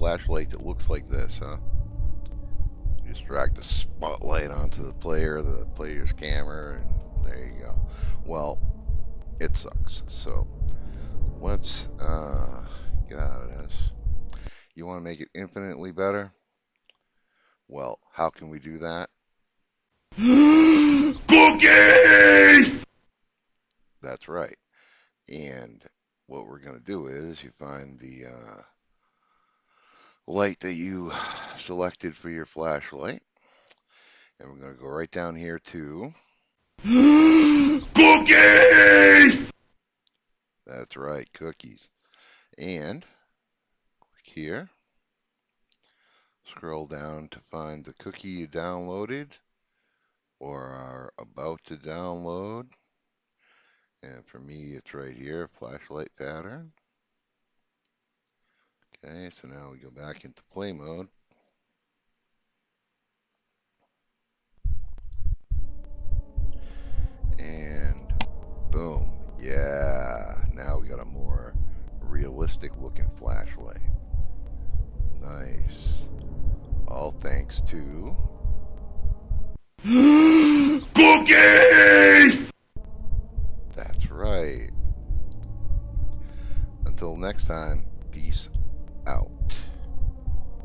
flashlight that looks like this, huh? You just drag the spotlight onto the player's camera, and there you go. Well, it sucks. So let's get out of this. You want to make it infinitely better? Well, how can we do that? Cookies! That's right. And what we're going to do is you find the light that you selected for your flashlight. And we're going to go right down here to Cookies! that's right, cookies. And click here. Scroll down to find the cookie you downloaded or are about to download. And for me, it's right here, flashlight pattern. Okay, so now we go back into play mode. And boom. Yeah, now we got a more realistic looking flashlight. Nice. All thanks to Cookies! that's right. Until next time, peace out.